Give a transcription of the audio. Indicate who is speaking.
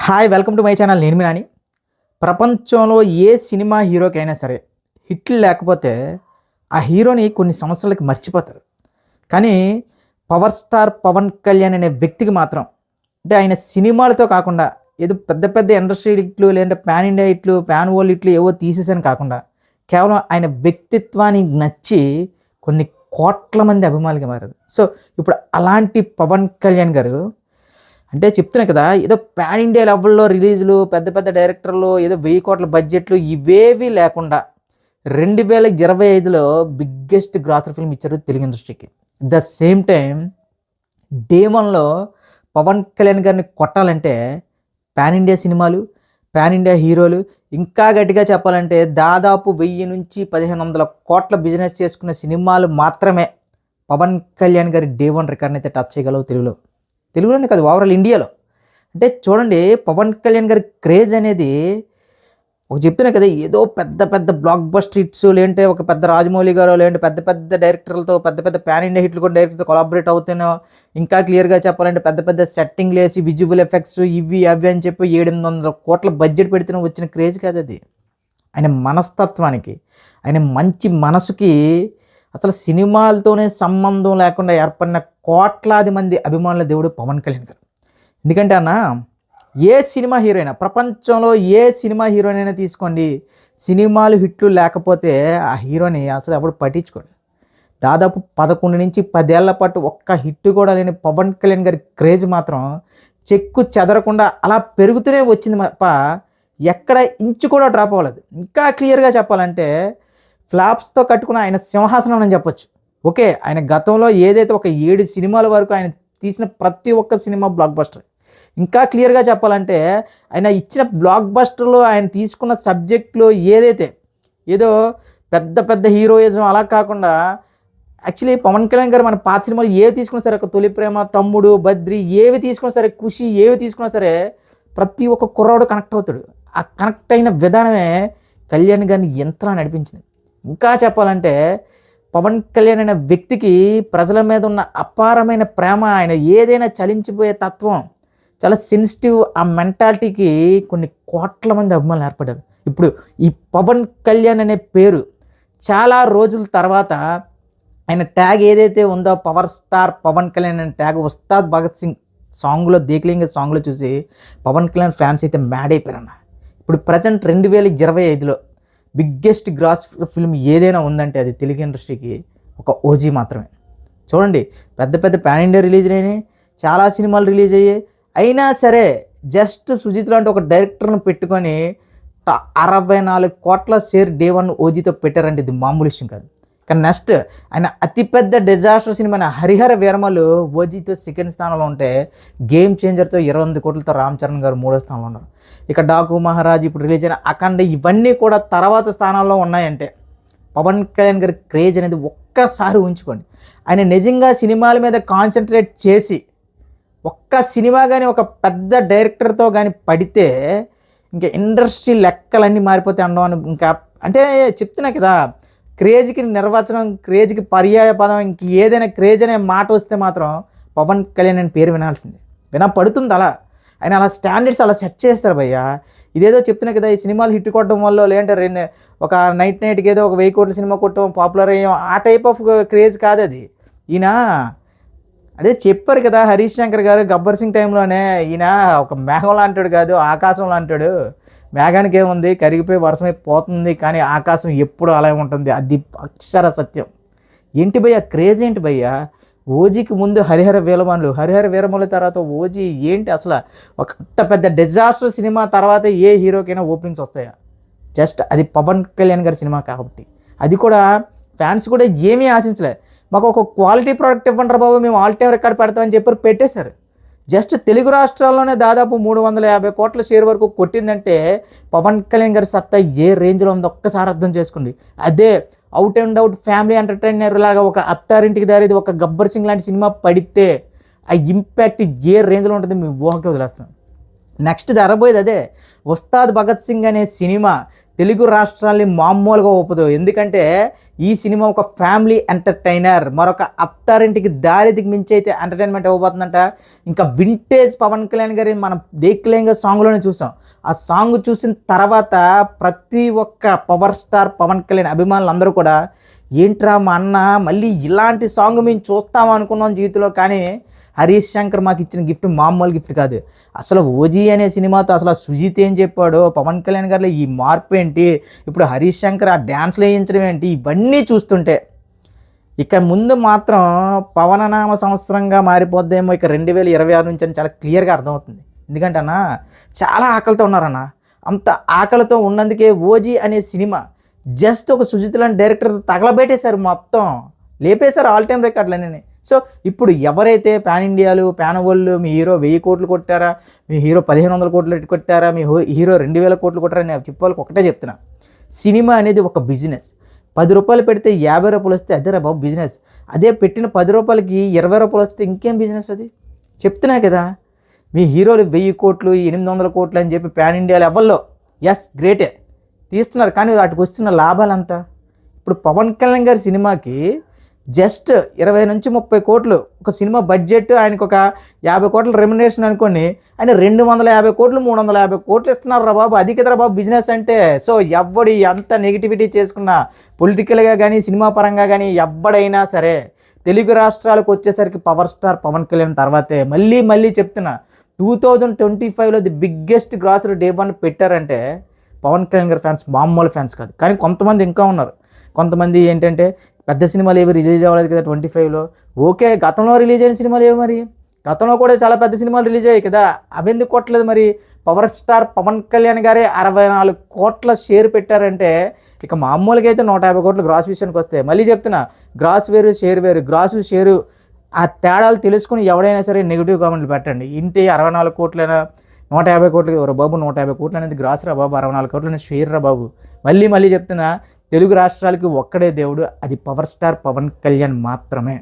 Speaker 1: Hi welcome to my channel. నేను మీ నాని. ప్రపంచంలో ఏ cinema హీరోకైనా సరే హిట్లు లేకపోతే ఆ హీరోని కొన్ని సంవత్సరాలకి మర్చిపోతారు. కానీ పవర్ స్టార్ పవన్ కళ్యాణ్ అనే వ్యక్తికి మాత్రం అంటే ఆయన సినిమాలతో కాకుండా ఏదో పెద్ద పెద్ద ఇండస్ట్రీ హిట్లు లేదంటే పాన్ ఇండియా హిట్లు పాన్ వరల్డ్ హిట్లు ఏవో తీసేసాను కాకుండా కేవలం ఆయన వ్యక్తిత్వానికి నచ్చి కొన్ని కోట్ల మంది అభిమానులుగా మారారు. సో ఇప్పుడు అలాంటి పవన్ కళ్యాణ్ గారు అంటే చెప్తున్నా కదా, ఏదో పాన్ ఇండియా లెవెల్లో రిలీజులు పెద్ద పెద్ద డైరెక్టర్లు ఏదో 1000 కోట్ల బడ్జెట్లు ఇవేవి లేకుండా 2025లో బిగ్గెస్ట్ గ్రాసర్ ఫిల్మ్ ఇచ్చారు తెలుగు ఇండస్ట్రీకి. ద సేమ్ టైం డే వన్లో పవన్ కళ్యాణ్ గారిని కొట్టాలంటే పాన్ ఇండియా సినిమాలు, పాన్ ఇండియా హీరోలు, ఇంకా గట్టిగా చెప్పాలంటే దాదాపు 1000 నుంచి 1500 కోట్ల బిజినెస్ చేసుకున్న సినిమాలు మాత్రమే పవన్ కళ్యాణ్ గారి డే వన్ రికార్డ్ని అయితే టచ్ చేయగలవు తెలుగులోనే కాదు, ఓవరాల్ ఇండియాలో. అంటే చూడండి, పవన్ కళ్యాణ్ గారి క్రేజ్ అనేది ఒక చెప్తున్నా కదా, ఏదో పెద్ద పెద్ద బ్లాక్ బస్టర్ హిట్స్ లేదంటే ఒక పెద్ద రాజమౌళి గారు లేదంటే పెద్ద పెద్ద డైరెక్టర్లతో పెద్ద పెద్ద పాన్ ఇండియా హిట్లు కూడా డైరెక్టర్తో కొలాబరేట్ అవుతానో, ఇంకా క్లియర్గా చెప్పాలంటే పెద్ద పెద్ద సెట్టింగ్లు వేసి విజువల్ ఎఫెక్ట్స్ ఇవి అవి అని చెప్పి 700 కోట్ల బడ్జెట్ పెడితే వచ్చిన క్రేజ్ కాదు అది. ఆయన మనస్తత్వానికి, ఆయన మంచి మనసుకి అసలు సినిమాలతోనే సంబంధం లేకుండా ఏర్పడిన కోట్లాది మంది అభిమానుల దేవుడు పవన్ కళ్యాణ్ గారు. ఎందుకంటే అన్న, ఏ సినిమా హీరోయినా ప్రపంచంలో ఏ సినిమా హీరోయిన్ అయినా తీసుకోండి, సినిమాలు హిట్లు లేకపోతే ఆ హీరోని అసలు ఎవడు పట్టించుకోడు. దాదాపు 11 నుంచి 10 ఏళ్ల పాటు ఒక్క హిట్ కూడా లేని పవన్ కళ్యాణ్ గారి క్రేజ్ మాత్రం చెక్కు చెదరకుండా అలా పెరుగుతూనే వచ్చింది తప్ప ఎక్కడ ఇంచు కూడా డ్రాప్ అవ్వలేదు. ఇంకా క్లియర్గా చెప్పాలంటే ఫ్లాప్స్తో కట్టుకున్న ఆయన సింహాసనం అని చెప్పొచ్చు. ఓకే, ఆయన గతంలో ఏదైతే ఒక 7 సినిమాల వరకు ఆయన తీసిన ప్రతి ఒక్క సినిమా బ్లాక్ బస్టర్. ఇంకా క్లియర్గా చెప్పాలంటే ఆయన ఇచ్చిన బ్లాక్ బస్టర్లో ఆయన తీసుకున్న సబ్జెక్టులో ఏదైతే ఏదో పెద్ద పెద్ద హీరోయిజం అలా కాకుండా యాక్చువల్లీ పవన్ కళ్యాణ్ గారు మన పాత సినిమాలు ఏవి తీసుకున్నా సరే, ఒక తొలి ప్రేమ, తమ్ముడు, బద్రి ఏవి తీసుకున్నా సరే, ఖుషి ఏవి తీసుకున్నా సరే ప్రతి ఒక్క కుర్రాడు కనెక్ట్ అవుతాడు. ఆ కనెక్ట్ అయిన విధానమే కళ్యాణ్ గారిని ఎంతలా నడిపించింది. ఇంకా చెప్పాలంటే పవన్ కళ్యాణ్ అనే వ్యక్తికి ప్రజల మీద ఉన్న అపారమైన ప్రేమ, ఆయన ఏదైనా చలించిపోయే తత్వం, చాలా సెన్సిటివ్, ఆ మెంటాలిటీకి కొన్ని కోట్ల మంది అభిమానులు ఏర్పడ్డారు. ఇప్పుడు ఈ పవన్ కళ్యాణ్ అనే పేరు చాలా రోజుల తర్వాత ఆయన ట్యాగ్ ఏదైతే ఉందో పవర్ స్టార్ పవన్ కళ్యాణ్ అనే ట్యాగ్ ఉస్తాద్ భగత్ సింగ్ సాంగ్లో, దేక్లింగ సాంగ్లో చూసి పవన్ కళ్యాణ్ ఫ్యాన్స్ అయితే మ్యాడ్ అయిపోయారన్న. ఇప్పుడు ప్రజెంట్ 2025లో బిగ్గెస్ట్ గ్రాస్ ఫిల్మ్ ఏదైనా ఉందంటే అది తెలుగు ఇండస్ట్రీకి ఒక ఓజీ మాత్రమే. చూడండి, పెద్ద పెద్ద పాన్ ఇండియా రిలీజ్ అయినాయి, చాలా సినిమాలు రిలీజ్ అయ్యాయి, అయినా సరే జస్ట్ సుజిత్ లాంటి ఒక డైరెక్టర్ను పెట్టుకొని 64 కోట్ల షేర్ డే వన్ ఓజీతో పెట్టారంటే ఇది మామూలు విషయం కాదు. కానీ నెక్స్ట్ ఆయన అతిపెద్ద డిజాస్టర్ సినిమా హరిహర వీరమలు ఓజీతో సెకండ్ స్థానంలో ఉంటే, గేమ్ చేంజర్తో 28 కోట్లతో రామ్ చరణ్ గారు 3వ స్థానంలో ఉన్నారు. ఇక డాకు మహారాజ్ ఇప్పుడు రిలీజ్ అయిన అఖండ ఇవన్నీ కూడా తర్వాత స్థానాల్లో ఉన్నాయంటే పవన్ కళ్యాణ్ గారి క్రేజ్ అనేది ఒక్కసారి ఉంచుకోండి. ఆయన నిజంగా సినిమాల మీద కాన్సన్ట్రేట్ చేసి ఒక్క సినిమా కానీ ఒక పెద్ద డైరెక్టర్తో కానీ పడితే ఇంకా ఇండస్ట్రీ లెక్కలన్నీ మారిపోతే అనడం. ఇంకా అంటే చెప్తున్నా కదా, క్రేజ్కి నిర్వచనం, క్రేజ్కి పర్యాయ పదం, ఇంక ఏదైనా క్రేజ్ అనే మాట వస్తే మాత్రం పవన్ కళ్యాణ్ అని పేరు వినాల్సిందే, వినపడుతుంది. అలా ఆయన అలా స్టాండర్డ్స్ అలా సెట్ చేస్తారు భయ్య. ఇదేదో చెప్తున్నా కదా, ఈ సినిమాలు హిట్ కొట్టడం వల్ల లేదంటే ఒక నైట్కి ఏదో ఒక 1000 కోట్ల సినిమా కొట్టడం, పాపులర్ అయ్యాం, ఆ టైప్ ఆఫ్ క్రేజ్ కాదు అది. ఈయన అదే చెప్పారు కదా, హరీష్ శంకర్ గారు గబ్బర్ సింగ్ టైంలోనే, ఈయన ఒక మేఘంలో అంటాడు కాదు, ఆకాశంలో అంటాడు. మేఘానికి ఏముంది, కరిగిపోయి వర్షమై పోతుంది, కానీ ఆకాశం ఎప్పుడు అలా ఉంటుంది, అది అక్షర సత్యం. ఏంటి భయ్య క్రేజ్, ఏంటి భయ్య? ఓజీకి ముందు హరిహర వీరమలు తర్వాత ఓజీ ఏంటి అసలు? ఒక అంత పెద్ద డిజాస్టర్ సినిమా తర్వాత ఏ హీరోకైనా ఓపెనింగ్స్ వస్తాయా? జస్ట్ అది పవన్ కళ్యాణ్ గారి సినిమా కాబట్టి. అది కూడా ఫ్యాన్స్ కూడా ఏమీ ఆశించలే, మాకు ఒక క్వాలిటీ ప్రోడక్ట్ ఇవ్వండి బాబు, మేము ఆల్ టైమ్ రికార్డ్ పెడతామని చెప్పి పెట్టేశారు. జస్ట్ తెలుగు రాష్ట్రాల్లోనే దాదాపు 350 కోట్ల షేర్ వరకు కొట్టిందంటే పవన్ కళ్యాణ్ గారి సత్తా ఏ రేంజ్లో ఉందో ఒక్కసారి అర్థం చేసుకోండి. అదే out and out family entertainer లాగా ఒక అత్తారింటికి దారిది ఒక గబ్బర్ సింగ్ లాంటి సినిమా పడితే ఆ ఇంపాక్ట్ ఏ రేంజ్లో ఉంటుంది మీ ఊహకి వదిలేస్తున్నాను. నెక్స్ట్ జరగబోయేది అదే ఉస్తాద్ భగత్ సింగ్ అనే సినిమా తెలుగు రాష్ట్రాల్ని మామూలుగా ఒప్పదు. ఎందుకంటే ఈ సినిమా ఒక ఫ్యామిలీ ఎంటర్టైనర్, మరొక అత్తారింటికి దారికి మించి అయితే ఎంటర్టైన్మెంట్ ఇవ్వబోతుందంట. ఇంకా వింటేజ్ పవన్ కళ్యాణ్ గారి మనం దేక్లేంగా సాంగ్లోనే చూసాం. ఆ సాంగ్ చూసిన తర్వాత ప్రతి ఒక్క పవర్ స్టార్ పవన్ కళ్యాణ్ అభిమానులు అందరూ కూడా ఏంట్రా మా అన్న మళ్ళీ ఇలాంటి సాంగ్ మేము చూస్తాం అనుకున్నాం జీవితంలో, కానీ హరీష్ శంకర్ మాకు ఇచ్చిన గిఫ్ట్ మామూలు గిఫ్ట్ కాదు. అసలు ఓజీ అనే సినిమాతో అసలు సుజిత్ ఏం చెప్పాడో, పవన్ కళ్యాణ్ గారిలో ఈ మార్పు ఏంటి, ఇప్పుడు హరీష్ శంకర్ ఆ డ్యాన్స్లు వేయించడం ఏంటి, ఇవన్నీ చూస్తుంటే ఇక ముందు మాత్రం పవననామ సంవత్సరంగా మారిపోద్దేమో ఇక 2026 నుంచి అని చాలా క్లియర్గా అర్థమవుతుంది. ఎందుకంటే అన్న చాలా ఆకలితో ఉన్నారన్న. అంత ఆకలితో ఉన్నందుకే ఓజీ అనే సినిమా జస్ట్ ఒక సుజిత్ లాంటి డైరెక్టర్ తగలబెట్టేశారు, మొత్తం లేపేశారు ఆల్ టైమ్ రికార్డులన్నీ. సో ఇప్పుడు ఎవరైతే పాన్ ఇండియాలు పాన్ వరల్డ్ మీ హీరో 1000 కోట్లు కొట్టారా, మీ హీరో 1500 కోట్లు కొట్టారా, మీ హీరో 2000 కోట్లు కొట్టారా, నేను చెప్పాలకు ఒకటే చెప్తున్నా, సినిమా అనేది ఒక బిజినెస్. 10 రూపాయలు పెడితే 50 రూపాయలు వస్తే అదేరా బాబు బిజినెస్. అదే పెట్టిన 10 రూపాయలకి 20 రూపాయలు వస్తే ఇంకేం బిజినెస్ అది? చెప్తున్నా కదా, మీ హీరోలు 1000 కోట్లు 800 కోట్లు అని చెప్పి పాన్ ఇండియాలో ఎవరిలో ఎస్ గ్రేటే తీస్తున్నారు, కానీ వాటికి వస్తున్న లాభాలంతా. ఇప్పుడు పవన్ కళ్యాణ్ గారి సినిమాకి జస్ట్ 20 నుంచి 30 కోట్లు ఒక సినిమా బడ్జెట్, ఆయనకు ఒక 50 కోట్ల రెమ్యునరేషన్ అనుకోండి, ఆయన 250 కోట్లు 350 కోట్లు ఇస్తున్నారు రా బాబు. అది కదరా బాబు బిజినెస్ అంటే. సో ఎవ్వడు ఎంత నెగిటివిటీ చేసుకున్నా పొలిటికల్గా కానీ సినిమా పరంగా కానీ ఎవ్వడైనా సరే తెలుగు రాష్ట్రాలకు వచ్చేసరికి పవర్ స్టార్ పవన్ కళ్యాణ్ తర్వాతే. మళ్ళీ చెప్తున్నా, 2025లో ది బిగ్గెస్ట్ గ్రాసరీ డే 1 పెట్టారంటే పవన్ కళ్యాణ్ గారి ఫ్యాన్స్ మామూలు ఫ్యాన్స్ కాదు. కానీ కొంతమంది ఇంకా ఉన్నారు. కొంతమంది ఏంటంటే పెద్ద సినిమాలు ఏవి రిలీజ్ అవ్వలేదు కదా 25లో. ఓకే, గతంలో రిలీజ్ అయిన సినిమాలు ఏవి మరి? గతంలో కూడా చాలా పెద్ద సినిమాలు రిలీజ్ అయ్యాయి కదా, అవి ఎందుకు కొట్టలేదు మరి? పవర్ స్టార్ పవన్ కళ్యాణ్ గారే 64 కోట్ల షేర్ పెట్టారంటే ఇక మామూలుగా అయితే 150 కోట్లు గ్రాస్ విషయానికి వస్తే. మళ్ళీ చెప్తున్నా, గ్రాస్ వేరు షేర్ వేరు. గ్రాసు షేరు ఆ తేడాలు తెలుసుకుని ఎవడైనా సరే నెగిటివ్ కామెంట్లు పెట్టండి. ఇంటి 64 కోట్లైనా 150 కోట్లు రా బాబు, 150 కోట్లు అనేది గ్రాస్ రా బాబు, 64 కోట్లు అనేది షేర్ రా బాబు. మళ్ళీ చెప్తున్నా, తెలుగు రాష్ట్రాలకి ఒక్కడే దేవుడు, అది పవర్ స్టార్ పవన్ కళ్యాణ్ మాత్రమే.